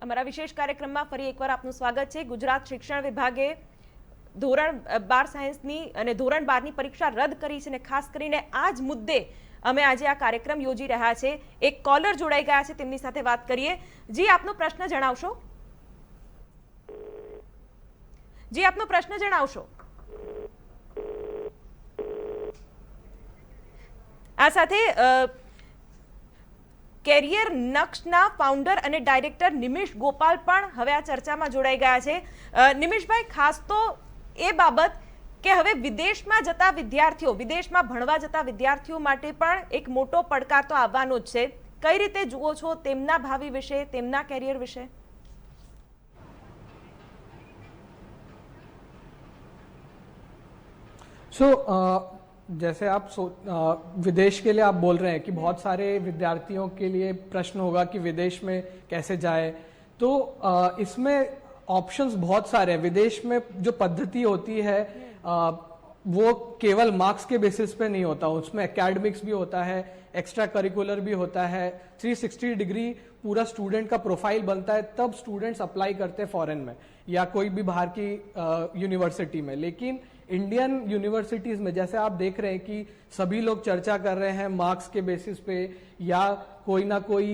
અમારા વિશેષ કાર્યક્રમમાં ફરી એકવાર આપનું સ્વાગત છે। ગુજરાત શિક્ષણ વિભાગે ધોરણ 12 સાયન્સની અને ધોરણ 12ની પરીક્ષા રદ કરી છે અને ખાસ કરીને આ જ મુદ્દે અમે આજે આ કાર્યક્રમ યોજી રહ્યા છે। એક કોલર જોડાઈ ગયા છે, તેમની સાથે વાત કરીએ। જી, આપનો પ્રશ્ન જણાવશો? જી, આપનો પ્રશ્ન જણાવશો? આ સાથે કેરિયર નક્ષના ફાઉન્ડર અને ડાયરેક્ટર નિમિષ ગોપાલ પણ હવે આ ચર્ચામાં જોડાઈ ગયા છે। નિમિષભાઈ, ખાસ તો એ બાબત કે હવે વિદેશમાં જતા વિદ્યાર્થીઓ, વિદેશમાં ભણવા જતા વિદ્યાર્થીઓ માટે પણ એક મોટો પડકાર તો આવવાનો જ છે। કઈ રીતે જુઓ છો તેમના ભાવિ વિશે, તેમના કેરિયર વિશે? जैसे आप विदेश के लिए आप बोल रहे हैं कि बहुत सारे विद्यार्थियों के लिए प्रश्न होगा कि विदेश में कैसे जाए, तो इसमें ऑप्शंस बहुत सारे हैं। विदेश में जो पद्धति होती है वो केवल मार्क्स के बेसिस पे नहीं होता, उसमें एकेडमिक्स भी होता है, एक्स्ट्रा करिकुलर भी होता है, 360 डिग्री पूरा स्टूडेंट का प्रोफाइल बनता है, तब स्टूडेंट्स अप्लाई करते हैं फॉरेन में या कोई भी बाहर की यूनिवर्सिटी में। लेकिन इंडियन यूनिवर्सिटीज में जैसे आप देख रहे हैं कि सभी लोग चर्चा कर रहे हैं मार्क्स के बेसिस पे या कोई ना कोई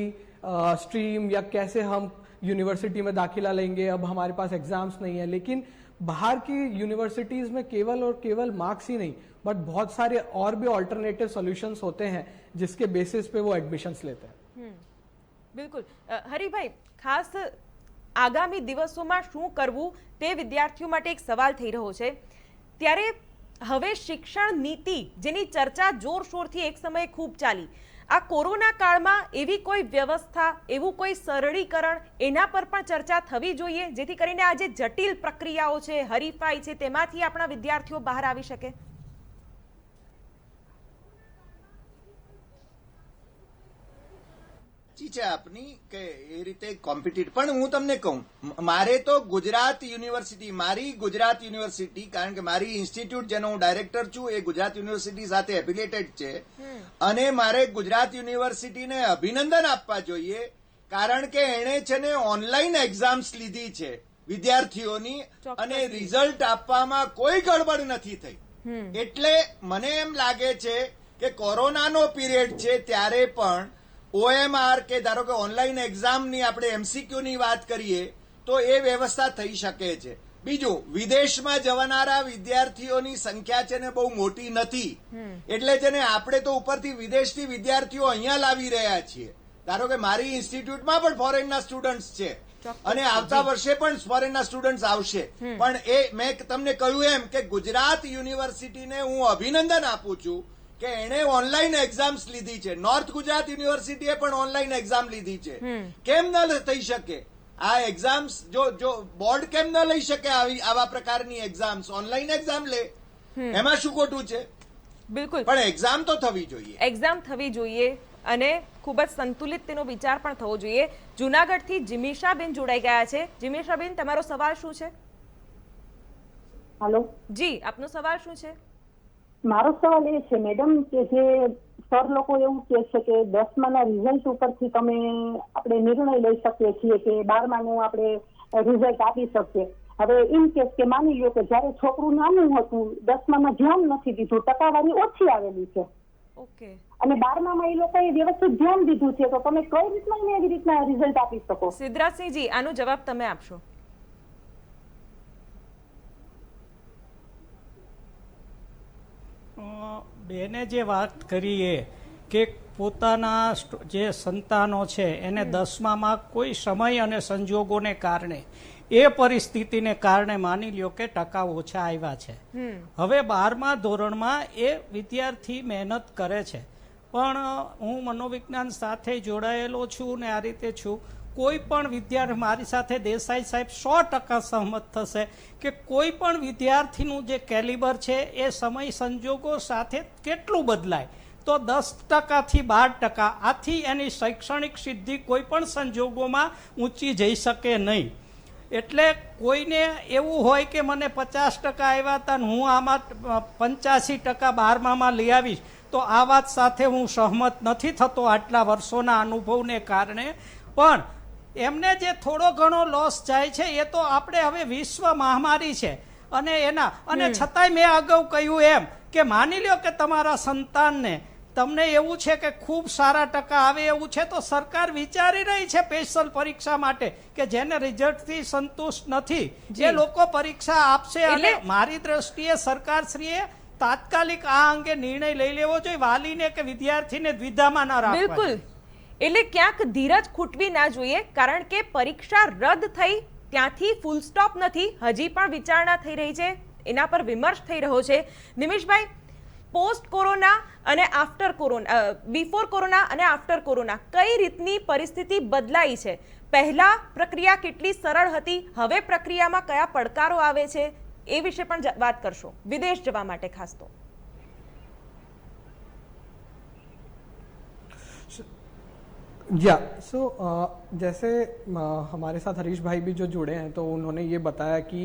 स्ट्रीम या कैसे हम यूनिवर्सिटी में दाखिला लेंगे, अब हमारे पास एग्जाम्स नहीं है। लेकिन बाहर की यूनिवर्सिटीज में केवल और केवल मार्क्स ही नहीं बट बहुत सारे और भी ऑल्टरनेटिव सॉल्यूशंस होते हैं जिसके बेसिस पे वो एडमिशंस लेते हैं। बिल्कुल। हरिभाई, खास आगामी દિવસોમાં શું કરવું તે વિદ્યાર્થીઓ માટે એક સવાલ થઈ રહ્યો છે। ત્યારે હવે શિક્ષણ નીતિ જેની ચર્ચા જોરશોરથી એક સમયે ખૂબ ચાલી, આ કોરોના કાળમાં એવી કોઈ વ્યવસ્થા, એવું કોઈ સરળીકરણ એના પર પણ ચર્ચા થવી જોઈએ જેથી કરીને આ જે જટિલ પ્રક્રિયાઓ છે, હરીફાઈ છે, તેમાંથી આપણા વિદ્યાર્થીઓ બહાર આવી શકે। છે આપની કે એ રીતે કોમ્પિટિટ, પણ હું તમને કહું, મારે તો ગુજરાત યુનિવર્સિટી, મારી ગુજરાત યુનિવર્સિટી, કારણ કે મારી ઇન્સ્ટિટ્યૂટ જેનો હું ડાયરેક્ટર છું એ ગુજરાત યુનિવર્સિટી સાથે એફિલિએટેડ છે અને મારે ગુજરાત યુનિવર્સિટીને અભિનંદન આપવા જોઈએ કારણ કે એણે છે ને ઓનલાઈન એક્ઝામ્સ લીધી છે વિદ્યાર્થીઓની અને રિઝલ્ટ આપવામાં કોઈ ગડબડ નથી થઈ। એટલે મને એમ લાગે છે કે કોરોનાનો પીરિયડ છે ત્યારે પણ OMR કે ધારો કે ઓનલાઈન એક્ઝામની આપણે MCQ ની વાત કરીએ તો એ વ્યવસ્થા થઈ શકે છે। બીજું, વિદેશમાં જવાનારા વિદ્યાર્થીઓની સંખ્યા છે ને બહુ મોટી નથી, એટલે છે ને આપણે તો ઉપરથી વિદેશથી વિદ્યાર્થીઓ અહીંયા લાવી રહ્યા છીએ। ધારો કે મારી ઇન્સ્ટિટ્યૂટમાં પણ ફોરેનના સ્ટુડન્ટ્સ છે અને આવતા વર્ષે પણ ફોરેનના સ્ટુડન્ટ્સ આવશે, પણ એ મેં તમને કહ્યું એમ કે ગુજરાત યુનિવર્સિટીને હું અભિનંદન આપું છું કે એણે ઓનલાઈન એક્ઝામ્સ લીધી છે। નોર્થ ગુજરાત યુનિવર્સિટીએ પણ ઓનલાઈન એક્ઝામ લીધી છે। કેમ ન થઈ શકે આ એક્ઝામ્સ? જો બોર્ડ કેમ ન લઈ શકે આવા પ્રકારની એક્ઝામ્સ? ઓનલાઈન એક્ઝામ લે, એમાં શું ખોટું છે? બિલકુલ, પણ એક્ઝામ તો થવી જોઈએ, એક્ઝામ થવી જોઈએ અને ખૂબ જ સંતુલિત તેનો વિચાર પણ થવો જોઈએ। જૂનાગઢથી જીમીશાબેન જોડાઈ ગયા છે। જીમીશાબેન, તમારો સવાલ શું છે? હેલો જી, આપનો સવાલ શું છે? મારો સવાલ એ છે મેડમ કે જે સર લોકો એવું કહે છે કે 10માના રિઝલ્ટ ઉપરથી તમે આપણે નિર્ણય લઈ શકીએ છીએ કે 12માનું આપણે રિઝલ્ટ આપી શકીએ। હવે ઇન કેસ કે માની લો કે જ્યારે છોકરું નાનું હતું, 10મામાં ધ્યાન નથી દીધું, ટકાવારી ઓછી આવેલી છે ઓકે, અને 12મામાં એ લોકોએ વ્યવસ્થિત ધ્યાન દીધું છે, તો તમે કઈ રીતના એને એવી રીતના રિઝલ્ટ આપી શકો? સિદ્ધરાજસિંહજી, આનો જવાબ તમે આપશો? બેને જે વાત કરી એ કે પોતાના જે સંતાનો છે એને 10મામાં કોઈ સમય અને સંજોગોને કારણે, એ પરિસ્થિતિને કારણે માની લ્યો કે ટકા ઓછા આવ્યા છે, હવે 12મા ધોરણમાં એ વિદ્યાર્થી મહેનત કરે છે, પણ હું મનોવિજ્ઞાન સાથે જોડાયેલો છું ને આ રીતે છું, કોઈ પણ વિદ્યાર્થી મારી સાથે દેસાઈ સાહેબ 100% સહમત થશે કે કોઈ પણ વિદ્યાર્થીનું જે કેલિબર છે એ સમય સંજોગો સાથે કેટલું બદલાય, તો 10%થી 12%, આથી એની શૈક્ષણિક સિદ્ધિ કોઈ પણ સંજોગોમાં ઊંચી જઈ શકે નહીં। એટલે કોઈને એવું હોય કે મને 50% આવ્યા હતા ને હું આમાં 85% 12મામાં લઈ આવીશ, તો આ વાત સાથે હું સહમત નથી થતો આટલા વર્ષોના અનુભવને કારણે। પણ એમને જે થોડો ઘણો લોસ જાય છે એ તો આપણે હવે વિશ્વ મહામારી છે અને એના અને છતાંય મેં અગાઉ કહ્યું એમ કે માની લ્યો કે તમારા સંતાનને તમને એવું છે કે ખૂબ સારા ટકા આવે એવું છે તો સરકાર વિચારી રહી છે સ્પેશિયલ પરીક્ષા માટે કે જેને રિઝલ્ટથી સંતુષ્ટ નથી જે લોકો પરીક્ષા આપશે અને મારી દ્રષ્ટિએ સરકારશ્રીએ તાત્કાલિક આ અંગે નિર્ણય લઈ લેવો જોઈએ વાલીને કે વિદ્યાર્થીને દ્વિધામાં ન રાખવા બિલકુલ. એટલે ક્યાંક ધીરજ ખૂટવી ના જોઈએ, કારણ કે પરીક્ષા રદ થઈ ત્યાંથી ફૂલ સ્ટોપ નથી, હજી પણ વિચારણા થઈ રહી છે, એના પર વિમર્શ થઈ રહ્યો છે. નિમિષભાઈ, પોસ્ટ કોરોના અને આફ્ટર કોરોના, બિફોર કોરોના અને આફ્ટર કોરોના કઈ રીતની પરિસ્થિતિ બદલાઈ છે? પહેલા પ્રક્રિયા કેટલી સરળ હતી, હવે પ્રક્રિયામાં કયા પડકારો આવે છે, એ વિશે પણ વાત કરશો, વિદેશ જવા માટે ખાસ તો. या सो जैसे हमारे साथ हरीश भाई भी जो जुड़े हैं तो उन्होंने ये बताया कि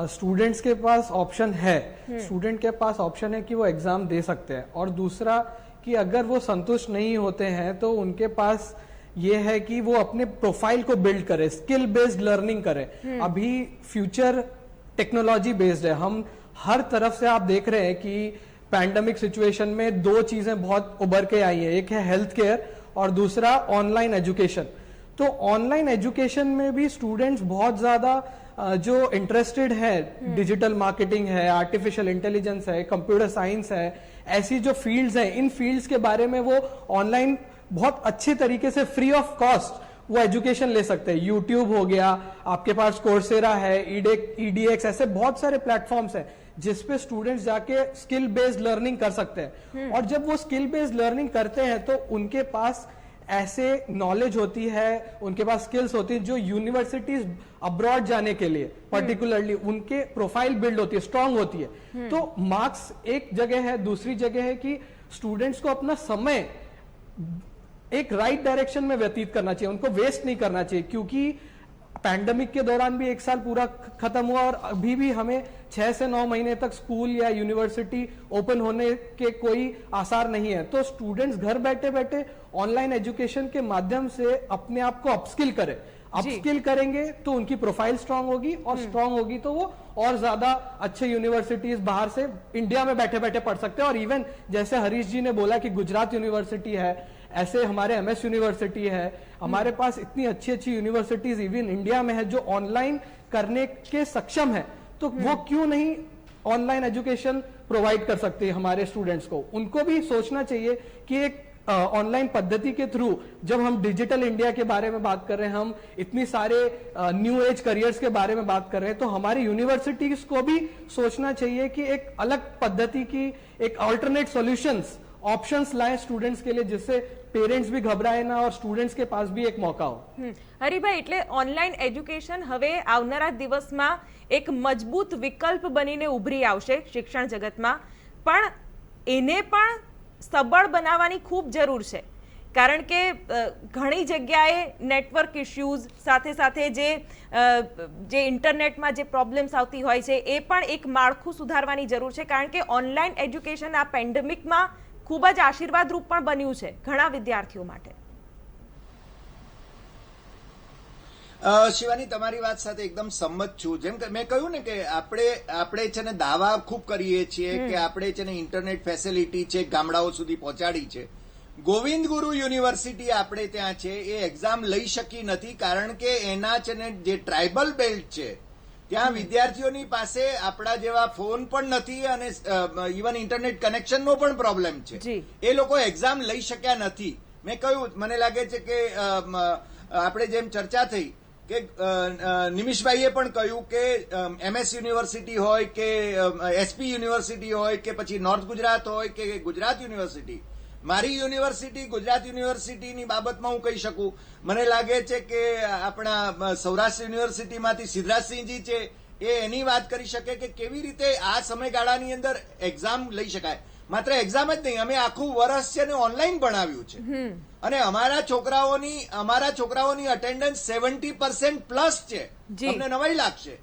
स्टूडेंट्स के पास ऑप्शन है, स्टूडेंट के पास ऑप्शन है कि वो एग्जाम दे सकते हैं, और दूसरा कि अगर वो संतुष्ट नहीं होते हैं तो उनके पास ये है कि वो अपने प्रोफाइल को बिल्ड करें, स्किल बेस्ड लर्निंग करें. अभी फ्यूचर टेक्नोलॉजी बेस्ड है, हम हर तरफ से आप देख रहे हैं कि पैंडेमिक सिचुएशन में दो चीजें बहुत उभर के आई हैं, एक है हेल्थ केयर और दूसरा ऑनलाइन एजुकेशन. तो ऑनलाइन एजुकेशन में भी स्टूडेंट्स बहुत ज्यादा जो इंटरेस्टेड है, डिजिटल मार्केटिंग है, आर्टिफिशियल इंटेलिजेंस है, कंप्यूटर साइंस है, ऐसी जो फील्ड्स हैं, इन फील्ड्स के बारे में वो ऑनलाइन बहुत अच्छे तरीके से फ्री ऑफ कॉस्ट वो एजुकेशन ले सकते हैं. यूट्यूब हो गया, आपके पास कोर्सेरा है, ईडीएक्स, ऐसे बहुत सारे प्लेटफॉर्म्स हैं जिसपे स्टूडेंट्स जाके स्किल बेस्ड लर्निंग कर सकते हैं. और जब वो स्किल बेस्ड लर्निंग करते हैं तो उनके पास ऐसे नॉलेज होती है, उनके पास स्किल्स होती है जो यूनिवर्सिटीज अब्रॉड जाने के लिए पर्टिकुलरली उनके प्रोफाइल बिल्ड होती है, स्ट्रांग होती है. तो मार्क्स एक जगह है, दूसरी जगह है कि स्टूडेंट्स को अपना समय एक राइट डायरेक्शन में व्यतीत करना चाहिए, उनको वेस्ट नहीं करना चाहिए, क्योंकि पैंडेमिक के दौरान भी एक साल पूरा खत्म हुआ और अभी भी हमें 6 से 9 महीने तक स्कूल या यूनिवर्सिटी ओपन होने के कोई आसार नहीं है. तो स्टूडेंट्स घर बैठे बैठे ऑनलाइन एजुकेशन के माध्यम से अपने आप को अपस्किल करें. अपस्किल करेंगे तो उनकी प्रोफाइल स्ट्रांग होगी, और स्ट्रांग होगी तो वो और ज्यादा अच्छे यूनिवर्सिटीज बाहर से इंडिया में बैठे बैठे पढ़ सकते हैं. और इवन जैसे हरीश जी ने बोला कि गुजरात यूनिवर्सिटी है, ऐसे हमारे एमएस यूनिवर्सिटी है, हमारे पास इतनी अच्छी अच्छी यूनिवर्सिटीज इवन इंडिया में है जो ऑनलाइन करने के सक्षम है. तो वो क्यों नहीं ऑनलाइन एजुकेशन प्रोवाइड कर सकते हैं हमारे स्टूडेंट्स को? उनको भी सोचना चाहिए कि एक ऑनलाइन पद्धति के थ्रू, जब हम डिजिटल इंडिया के बारे में बात कर रहे हैं, हम इतनी सारे न्यू एज करियर्स के बारे में बात कर रहे हैं, तो हमारी यूनिवर्सिटीज को भी सोचना चाहिए कि एक अलग पद्धति की, एक अल्टरनेट सॉल्यूशंस, ऑप्शंस लाए स्टूडेंट्स के लिए, जिससे पेरेंट्स भी घबराए ना और स्टूडेंट्स के पास भी एक मौका हो. હરિભાઈ, એટલે ઓનલાઈન એજ્યુકેશન હવે આવનારા દિવસમાં એક મજબૂત વિકલ્પ બનીને ઉભરી આવશે શિક્ષણ જગતમાં, પણ એને પણ સબળ બનાવવાની ખૂબ જરૂર છે, કારણ કે ઘણી જગ્યાએ નેટવર્ક ઇશ્યુઝ સાથે સાથે જે ઇન્ટરનેટમાં જે પ્રોબ્લેમ્સ આવતી હોય છે એ પણ એક માળખું સુધારવાની જરૂર છે, કારણ કે ઓનલાઈન એજ્યુકેશન આ પેન્ડેમિકમાં ખૂબ જ આશીર્વાદરૂપ પણ બન્યું છે ઘણા વિદ્યાર્થીઓ માટે. શિવાની, તમારી વાત સાથે એકદમ સંમત છું. જેમ કે મેં કહ્યું ને કે આપણે છે ને દાવા ખૂબ કરીએ છીએ કે આપણે છે ને ઇન્ટરનેટ ફેસિલિટી છે ગામડાઓ સુધી પહોંચાડી છે. ગોવિંદ ગુરુ યુનિવર્સિટી આપણે ત્યાં છે એ એક્ઝામ લઈ શકી નથી, કારણ કે એના છે ને જે ટ્રાઇબલ બેલ્ટ છે ત્યાં વિદ્યાર્થીઓની પાસે આપણા જેવા ફોન પણ નથી અને ઇવન ઇન્ટરનેટ કનેક્શનનો પણ પ્રોબ્લેમ છે. એ લોકો એક્ઝામ લઈ શક્યા નથી. મેં કહ્યું, મને લાગે છે કે આપણે જેમ ચર્ચા થઈ કે નિમિષભાઈએ પણ કહ્યું કે એમએસ યુનિવર્સિટી હોય કે એસપી યુનિવર્સિટી હોય કે પછી નોર્થ ગુજરાત હોય કે ગુજરાત યુનિવર્સિટી, મારી યુનિવર્સિટી ગુજરાત યુનિવર્સિટીની બાબતમાં હું કહી શકું, મને લાગે છે કે આપણા સૌરાષ્ટ્ર યુનિવર્સિટીમાંથી સિદ્ધરાજસિંહજી છે એ એની વાત કરી શકે કે કેવી રીતે આ સમયગાળાની અંદર એક્ઝામ લઈ શકાય. માત્ર એક્ઝામ જ નહીં, અમે આખું વર્ષ છે ને ઓનલાઈન ભણાવ્યું છે અને અમારા છોકરાઓની અટેન્ડન્સ 70% પ્લસ છે. તમને નવાઈ લાગશે,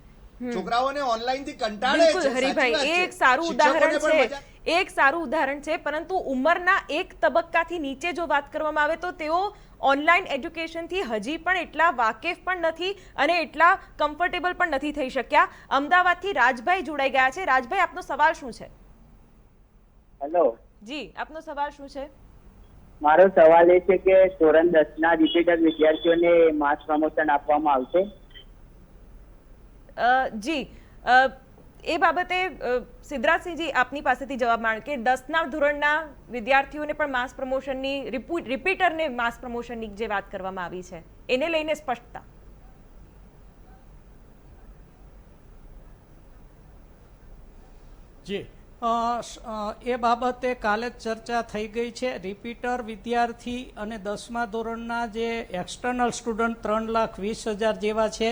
છોકરાઓને ઓનલાઈન થી કંટાળે છે. હરિભાઈ, એ એક સારું ઉદાહરણ છે. એ એક સારું ઉદાહરણ છે, પરંતુ ઉંમરના એક તબક્કાથી નીચે જો વાત કરવામાં આવે તો તેઓ ઓનલાઈન એજ્યુકેશનથી હજી પણ એટલા વાકેફ પણ નથી અને એટલા કમ્ફર્ટેબલ પણ નથી થઈ શક્યા. અમદાવાદથી રાજભાઈ જોડાઈ ગયા છે. રાજભાઈ, આપનો સવાલ શું છે? હેલો જી, આપનો સવાલ શું છે? મારો સવાલ એ છે કે ધોરણ 10 ના રિપીટર વિદ્યાર્થીઓને માસ પ્રમોશન આપવામાં આવશે? જી, એ બાબતે સિદ્ધરાજસિંહજી આપની પાસેથી જવાબ માંગ કે 10ના ધોરણના વિદ્યાર્થીઓને પણ માસ પ્રમોશનની રિપીટરને માસ પ્રમોશનની જે વાત કરવામાં આવી છે એને લઈને સ્પષ્ટતા. જી, એ બાબતે કાલે જ ચર્ચા થઈ ગઈ છે. રિપીટર વિદ્યાર્થી અને 10મા ધોરણના જે એક્સટર્નલ સ્ટુડન્ટ 3,20,000 જેવા છે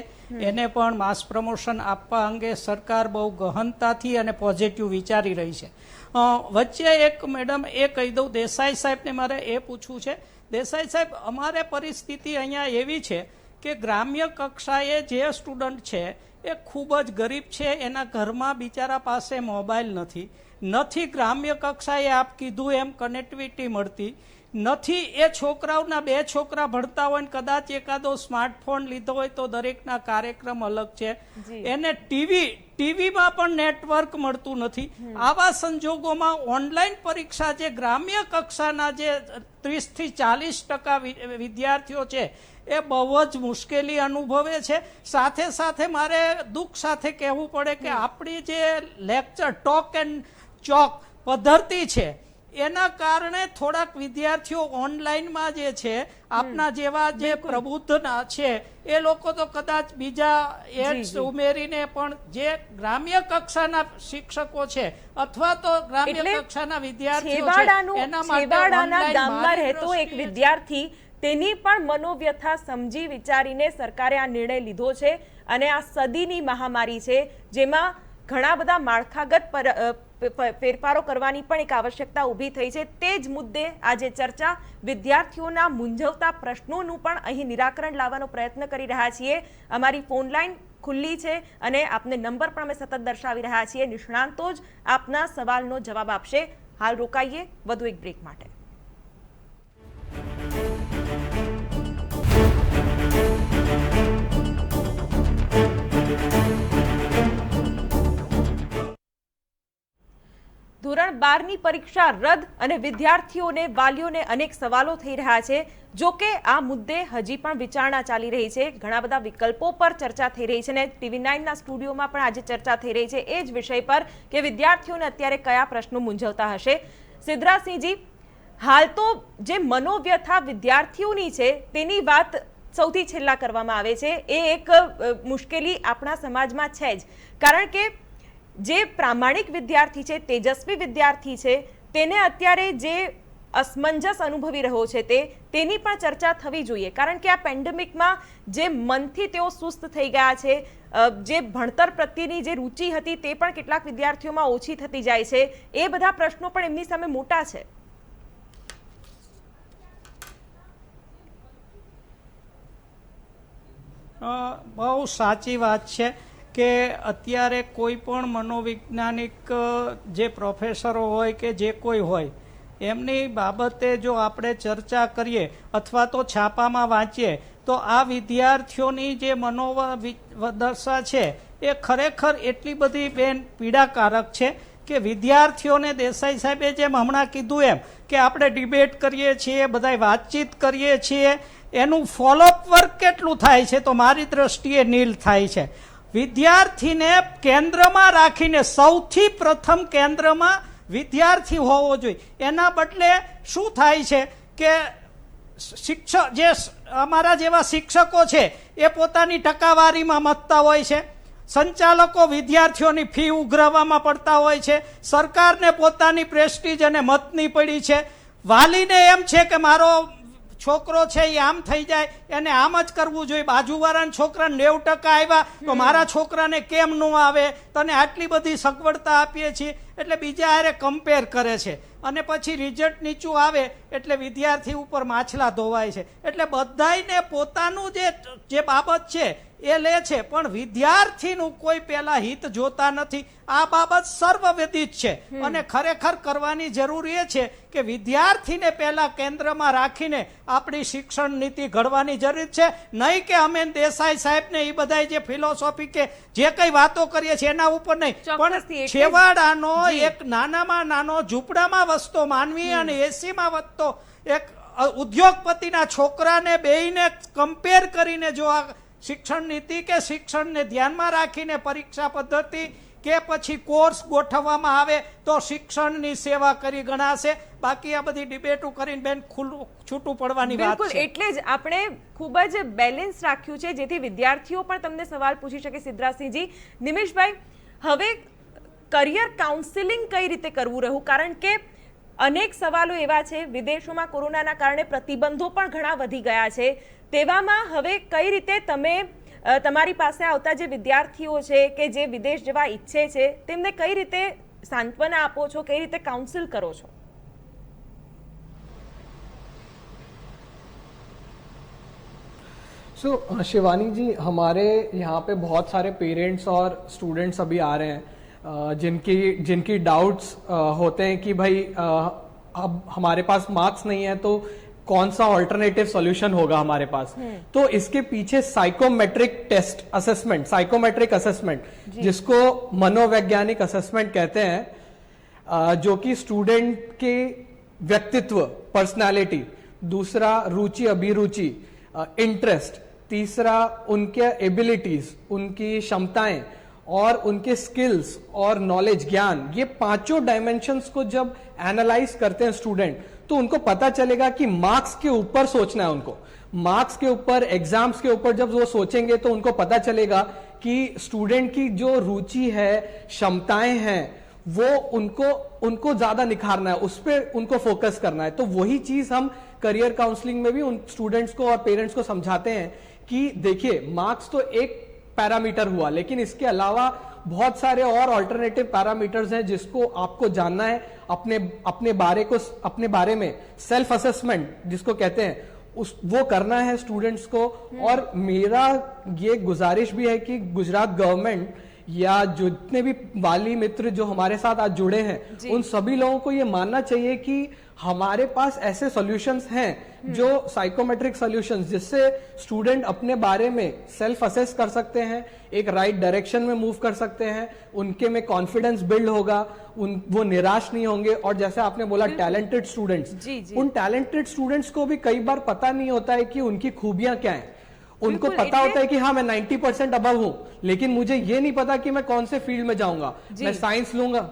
એને પણ માસ પ્રમોશન આપવા અંગે સરકાર બહુ ગહનતાથી અને પોઝિટિવ વિચારી રહી છે. વચ્ચે એક મેડમ એ કહી દઉં, દેસાઈ સાહેબને મારે એ પૂછવું છે. દેસાઈ સાહેબ, અમારે પરિસ્થિતિ અહીંયા એવી છે કે ગ્રામ્ય કક્ષાએ જે સ્ટુડન્ટ છે એ ખૂબ જ ગરીબ છે, એના ઘરમાં બિચારા પાસે મોબાઈલ નથી ગ્રામ્ય કક્ષાએ આપ કીધું એમ કનેક્ટિવિટી મળતી નથી. એ છોકરાઓના 2 છોકરા ભણતા હોય ને કદાચ એકાદો સ્માર્ટફોન લીધો હોય તો દરેકના કાર્યક્રમ અલગ છે. એને ટીવીમાં પણ નેટવર્ક મળતું નથી. આવા સંજોગોમાં ઓનલાઈન પરીક્ષા જે ગ્રામ્ય કક્ષાના જે 30 થી 40% વિદ્યાર્થીઓ છે એ બહુ જ મુશ્કેલી અનુભવે છે. સાથે સાથે મારે દુઃખ સાથે કહેવું પડે કે આપણી જે લેક્ચર ટોક એન્ડ ચોક પદ્ધતિ છે એના કારણે થોડાક વિદ્યાર્થીઓ ઓનલાઈનમાં જે છે આપના જેવા જે પ્રબુદ્ધના છે એ લોકો તો કદાચ બીજા એડ્સ ઉમેરીને પણ જે ગ્રામ્ય કક્ષાના શિક્ષકો છે અથવા તો ગ્રામ્ય કક્ષાના વિદ્યાર્થીઓ છે એના માટે ગામમાં રહેતો એક વિદ્યાર્થી તેની પણ મનોવ્યથા સમજી વિચારીને સરકારે આ નિર્ણય લીધો છે અને આ સદીની મહામારી છે જેમાં ઘણા બધા માળખાગત ફેરફારો કરવાની પણ એક આવશ્યકતા ઊભી થઈ છે. તે જ મુદ્દે આજે ચર્ચા વિદ્યાર્થીઓના મૂંઝવતા પ્રશ્નોનું પણ અહીં નિરાકરણ લાવવાનો પ્રયત્ન કરી રહ્યા છીએ. અમારી ફોન લાઈન ખુલ્લી છે અને આપને નંબર પણ અમે સતત દર્શાવી રહ્યા છીએ. નિષ્ણાંતો જ આપના સવાલનો જવાબ આપશે. હાલ રોકાઈએ વધુ એક બ્રેક માટે. ધોરણ 12ની પરીક્ષા રદ અને વિદ્યાર્થીઓને વાલીઓને અનેક સવાલો થઈ રહ્યા છે. જો કે આ મુદ્દે હજી પણ વિચારણા ચાલી રહી છે. ઘણા બધા વિકલ્પો પર ચર્ચા થઈ રહી છે અને TV9ના સ્ટુડિયોમાં પણ આજે ચર્ચા થઈ રહી છે એ જ વિષય પર કે વિદ્યાર્થીઓને અત્યારે કયા પ્રશ્નો મૂંઝવતા હશે. સિદ્ધરાજસિંહજી, હાલ તો જે મનોવ્યથા વિદ્યાર્થીઓની છે તેની વાત સૌથી છેલ્લા કરવામાં આવે છે. એ એક મુશ્કેલી આપણા સમાજમાં છે જ, કારણ કે જે પ્રામાણિક વિદ્યાર્થી છે, તેજસ્વી વિદ્યાર્થી છે, તેને અત્યારે જે અસમંજસ અનુભવી રહ્યો છે તેની પણ ચર્ચા થવી જોઈએ. કારણ કે આ પેન્ડેમિકમાં જે મનથી તેઓ સુસ્ત થઈ ગયા છે, જે ભણતર પ્રત્યેની જે રુચિ હતી તે પણ કેટલાક વિદ્યાર્થીઓમાં ઓછી થતી જાય છે. એ બધા પ્રશ્નો પણ એમની સામે મોટા છે. બહુ સાચી વાત છે કે અત્યારે કોઈ પણ મનોવૈજ્ઞાનિક જે પ્રોફેસરો હોય કે જે કોઈ હોય એમની બાબતે જો આપણે ચર્ચા કરીએ અથવા તો છાપામાં વાંચીએ તો આ વિદ્યાર્થીઓની જે મનોદશા છે એ ખરેખર એટલી બધી પીડાકારક છે કે વિદ્યાર્થીઓને દેસાઈ સાહેબે જેમ હમણાં કીધું એમ કે આપણે ડિબેટ કરીએ છીએ, બધાય વાતચીત કરીએ છીએ, એનું ફોલોઅપ વર્ક કેટલું થાય છે તો મારી દ્રષ્ટિએ નીલ થાય છે. વિદ્યાર્થીને કેન્દ્રમાં રાખીને સૌથી પ્રથમ કેન્દ્રમાં વિદ્યાર્થી હોવો જોઈએ. એના બદલે શું થાય છે કે શિક્ષક જે અમારા જેવા શિક્ષકો છે એ પોતાની ટકાવારીમાં મતતા હોય છે, સંચાલકો વિદ્યાર્થીઓની ફી ઉઘરાવવામાં પડતા હોય છે, સરકારને પોતાની પ્રેસ્ટીજ અને મતની પડી છે, વાલીને એમ છે કે મારો છોકરો છે એ આમ થઈ જાય એને આમ જ કરવું જોઈએ, બાજુવાળાના છોકરાને 90% આવ્યા તો મારા છોકરાને કેમ ન આવે, તને આટલી બધી સગવડતા આપીએ છીએ એટલે બીજા હારે કમ્પેર કરે છે અને પછી રિઝલ્ટ નીચું આવે એટલે વિદ્યાર્થી ઉપર માછલા ધોવાય છે. એટલે બધાયને પોતાનું જે બાબત છે એ લે છે, પણ વિદ્યાર્થીનું કોઈ પેલા હિત જોતા નથી. આ બાબત સર્વવિદિત છે અને ખરેખર કરવાની જરૂર એ છે કે વિદ્યાર્થીને પહેલા કેન્દ્રમાં રાખીને આપણી શિક્ષણ નીતિ ઘડવાની જરૂર છે. નહીં કે અમે દેસાઈ સાહેબને એ બધા જે ફિલોસોફી કે જે કઈ વાતો કરીએ છીએ એના ઉપર નહીં, ચોક્કસથી. પણ છેવાડાનો એક નાનામાં નાનો ઝૂંપડામાં વસતો માનવી અને એસીમાં વધતો એક ઉદ્યોગપતિના છોકરાને બેયને કમ્પેર કરીને જો આ શિક્ષણ નીતિ કે શિક્ષણને ધ્યાનમાં રાખીને પરીક્ષા પદ્ધતિ કે પછી કોર્સ ગોઠવવામાં આવે તો શિક્ષણની સેવા કરી ગણાશે. બાકી આ બધી ડિબેટો કરીને બેન ખુલ્લું છૂટું પડવાની વાત બિલકુલ, છે. એટલે જ આપણે ખૂબ જ બેલેન્સ રાખ્યું છે જેથી વિદ્યાર્થીઓ પણ તમને સવાલ પૂછી શકે. સિદ્ધરાજસિંહજી, નિમિષભાઈ, હવે કરિયર કાઉન્સિલિંગ કઈ રીતે કરવું રહ્યું? કારણ કે અનેક સવાલો એવા છે, વિદેશોમાં કોરોનાના કારણે પ્રતિબંધો પણ ઘણા વધી ગયા છે. તેવામાં હવે કઈ રીતે તમે તમારી પાસે આવતા જે વિદ્યાર્થીઓ છે કે જે વિદેશ જવા ઈચ્છે છે તેમને કઈ રીતે सांत्वना આપો છો, કઈ રીતે કાઉન્સિલ કરો છો? शिवानी जी, हमारे यहाँ पे बहुत सारे पेरेंट्स और स्टूडेंट्स अभी आ रहे हैं जिनकी डाउट्स होते हैं कि भाई अब हमारे पास मार्क्स नहीं है तो कौन सा ऑल्टरनेटिव सॉल्यूशन होगा हमारे पास. तो इसके पीछे psychometric test assessment, psychometric assessment जिसको मनोवैज्ञानिक असेसमेंट कहते हैं, जो कि स्टूडेंट के व्यक्तित्व, पर्सनालिटी, दूसरा रुचि अभिरुचि, इंटरेस्ट, तीसरा उनके एबिलिटीज, उनकी क्षमताएं और उनके स्किल्स और नॉलेज, ज्ञान, ये पांचों डायमेंशंस को जब एनालाइज करते हैं स्टूडेंट तो उनको पता चलेगा कि मार्क्स के ऊपर सोचना है. उनको मार्क्स के ऊपर, एग्जाम्स के ऊपर जब वो सोचेंगे तो उनको पता चलेगा कि स्टूडेंट की जो रुचि है, क्षमताएं हैं, वो उनको ज्यादा निखारना है, उस पर उनको फोकस करना है. तो वही चीज हम करियर काउंसलिंग में भी उन स्टूडेंट्स को और पेरेंट्स को समझाते हैं कि देखिए, मार्क्स तो एक पैरामीटर हुआ, लेकिन इसके अलावा बहुत सारे और अल्टरनेटिव पैरामीटर्स हैं जिसको आपको जानना है. अपने बारे में सेल्फ असेसमेंट जिसको कहते हैं, वो करना है स्टूडेंट्स को. और मेरा ये गुजारिश भी है कि गुजरात गवर्नमेंट या जितने भी वाली मित्र जो हमारे साथ आज जुड़े हैं, उन सभी लोगों को ये मानना चाहिए कि हमारे पास ऐसे सॉल्यूशंस हैं जो साइकोमेट्रिक सॉल्यूशंस, जिससे स्टूडेंट अपने बारे में सेल्फ असेस कर सकते हैं, एक राइट डायरेक्शन में मूव कर सकते हैं, उनके में कॉन्फिडेंस बिल्ड होगा, वो निराश नहीं होंगे. और जैसे आपने बोला टैलेंटेड स्टूडेंट्स, उन टैलेंटेड स्टूडेंट्स को भी कई बार पता नहीं होता है कि उनकी खूबियां क्या है. उनको पता होता है कि हाँ, मैं 90% अबव हूं, लेकिन मुझे ये नहीं पता कि मैं कौन से फील्ड में जाऊंगा, मैं साइंस लूंगा.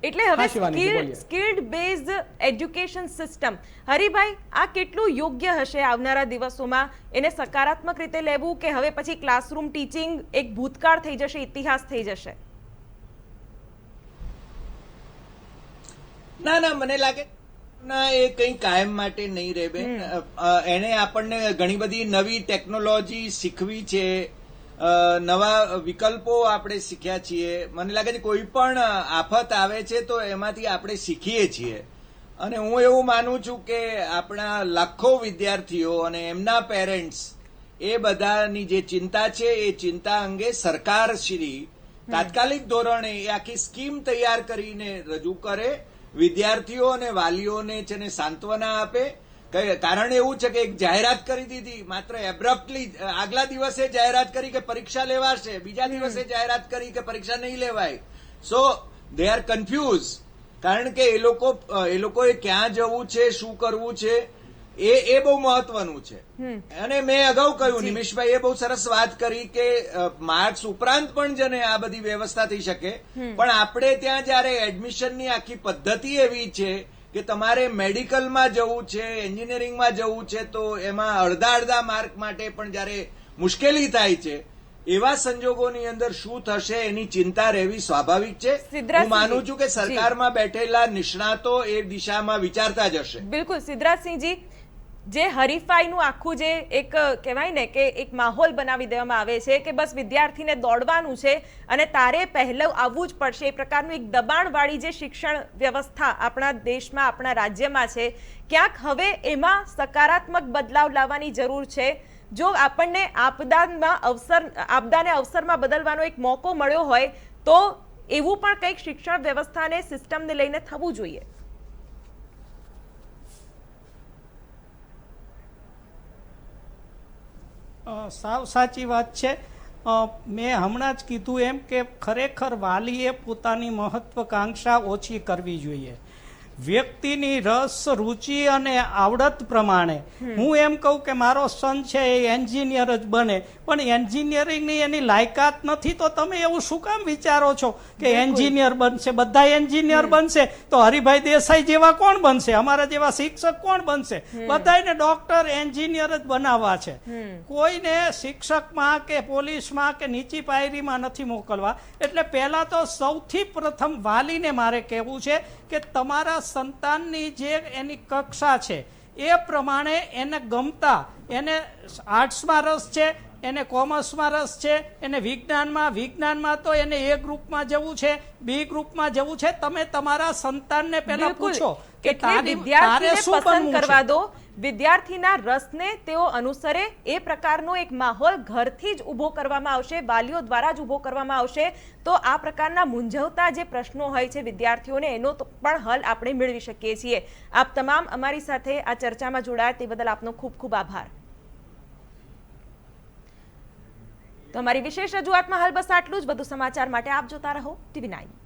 એટલે હવે skilled based education system, Haribhai, આ કેટલું યોગ્ય હશે આવનારા દિવસોમાં? એને સકારાત્મક રીતે લેવું કે હવે પછી ક્લાસરૂમ ટીચિંગ એક ભૂતકાળ થઈ જશે, ઇતિહાસ થઈ જશે? ના, મને લાગે ના, એ કઈ કાયમ માટે નહીં રહે બેન. એને આપણને ઘણી બધી નવી ટેકનોલોજી શીખવી છે, નવા વિકલ્પો આપણે શીખ્યા છીએ. મને લાગે છે કોઈ પણ આફત આવે છે તો એમાંથી આપણે શીખીએ છીએ. અને હું એવું માનું છું કે આપણા લાખો વિદ્યાર્થીઓ અને એમના પેરેન્ટ્સ, એ બધાની જે ચિંતા છે એ ચિંતા અંગે સરકારશ્રી તાત્કાલિક ધોરણે એ આખી સ્કીમ તૈયાર કરીને રજૂ કરે, વિદ્યાર્થીઓ અને વાલીઓને છે ને સાંત્વના આપે. કારણ એવું છે કે એક જાહેરાત કરી દીધી, માત્ર એબ્રપ્ટલી આગલા દિવસે જાહેરાત કરી કે પરીક્ષા લેવાશે, બીજા દિવસે જાહેરાત કરી કે પરીક્ષા નહીં લેવાય. સો દે આર કન્ફ્યુઝ, કારણ કે એ લોકોએ ક્યાં જવું છે, શું કરવું છે, એ બહુ મહત્વનું છે. અને મેં અગાઉ કહ્યું, નિમિષભાઈ એ બહુ સરસ વાત કરી કે માર્ક્સ ઉપરાંત પણ જેને આ બધી વ્યવસ્થા થઈ શકે, પણ આપણે ત્યાં જયારે એડમિશનની આખી પદ્ધતિ એવી છે કે તમારે મેડિકલમાં જવું છે, એન્જિનિયરિંગમાં જવું છે, તો એમાં અડધા માર્ક માટે પણ જયારે મુશ્કેલી થાય છે, એવા સંજોગોની અંદર શું થશે એની ચિંતા રહેવી સ્વાભાવિક છે. હું માનું છું કે સરકારમાં બેઠેલા નિષ્ણાતો એ દિશામાં વિચારતા જ હશે. બિલકુલ. સિદ્ધરાજસિંહજી, જે હરીફાઈનું આખું જે એક કહેવાય ને કે એક માહોલ બનાવી દેવામાં આવે છે કે બસ વિદ્યાર્થીને દોડવાનું છે અને તારે પહેલું આવવું જ પડશે, એ પ્રકારનું એક દબાણવાળી જે શિક્ષણ વ્યવસ્થા આપણા દેશમાં આપણા રાજ્યમાં છે, ક્યાંક હવે એમાં સકારાત્મક બદલાવ લાવવાની જરૂર છે. જો આપણને આપદાને અવસરમાં બદલવાનો એક મોકો મળ્યો હોય તો એવું પણ કંઈક શિક્ષણ વ્યવસ્થાને સિસ્ટમને લઈને થવું જોઈએ. સાવ સાચી વાત છે. મેં હમણાં જ કીધું એમ કે ખરેખર વાલીએ પોતાની મહત્વકાંક્ષા ઓછી કરવી જોઈએ. વ્યક્તિની રસ, રુચિ અને આવડત પ્રમાણે હું એમ કહું કે મારો સન છે એ એન્જિનિયર જ બને, પણ એન્જિનિયરિંગની એની લાયકાત નથી તો તમે એવું શું કામ વિચારો છો કે એન્જિનિયર બનશે, બધા એન્જિનિયર બનશે તો હરિભાઈ દેસાઈ જેવા કોણ બનશે, અમારા જેવા શિક્ષક કોણ બનશે? બધાને ડોક્ટર, એન્જિનિયર જ બનાવવા છે. કોઈને શિક્ષકમાં કે પોલીસમાં કે નીચી પાયરીમાં નથી મોકલવા. એટલે પહેલા તો સૌથી પ્રથમ વાલીને મારે કહેવું છે કે તમારા સંતાનની જે એની કક્ષા છે એ પ્રમાણે એને ગમતા, એને આર્ટ્સમાં રસ છે, એને કોમર્સમાં રસ છે, એને વિજ્ઞાનમાં તો એને એ ગ્રુપમાં જવું છે, બી ગ્રુપમાં જવું છે. તમે તમારા સંતાનને પહેલા પૂછો કે તારે શું બનવું કરવા છે. દો, વિદ્યાર્થીના રસને તેઓ અનુસરે એ પ્રકારનો એક માહોલ ઘરથી જ ઊભો કરવામાં આવશે, વાલીઓ દ્વારા જ ઊભો કરવામાં આવશે તો આ પ્રકારના મૂંઝવતા જે પ્રશ્નો હોય છે વિદ્યાર્થીઓને એનો પણ હલ આપણે મેળવી શકીએ છીએ. આપ તમામ અમારી સાથે આ ચર્ચામાં જોડાયા તે બદલ આપનો ખૂબ ખૂબ આભાર. તો અમારી વિશેષ રજૂઆતમાં હાલ બસ આટલું જ. વધુ સમાચાર માટે આપ જોતા રહો TV9.